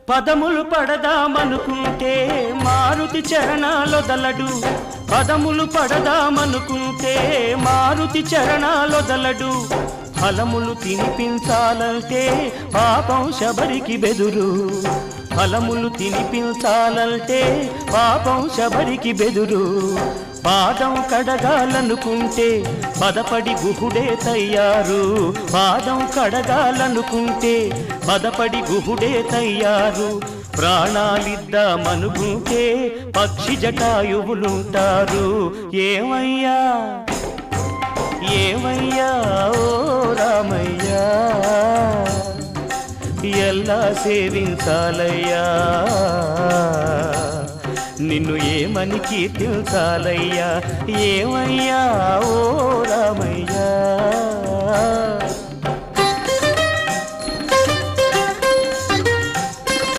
పదములు పడదామనుకుంటే మారుతి చరణాలొదలడు పదములు పడదామనుకుంటే మారుతి చరణాలొదలడు ఫలములు తినిపించాలంటే పాపం శబరికి బెదురు ఫలములు తినిపించాలంటే పాపం శబరికి బెదురు పాదం కడగాలనుకుంటే పదపడి గుహుడే తయ్యారు పాదం కడగాలనుకుంటే పదపడి గుహుడే తయ్యారు ప్రాణాలిద్దామనుకుంటే పక్షి జటాయువులుంటారు ఏమయ్యా ఏమయ్యా ఓ రామయ్యా ఎల్లా సేవించాలయ్యా నిన్ను ఏమని కీర్తించాలయ్యా ఏమయ్యా ఓ రామయ్యా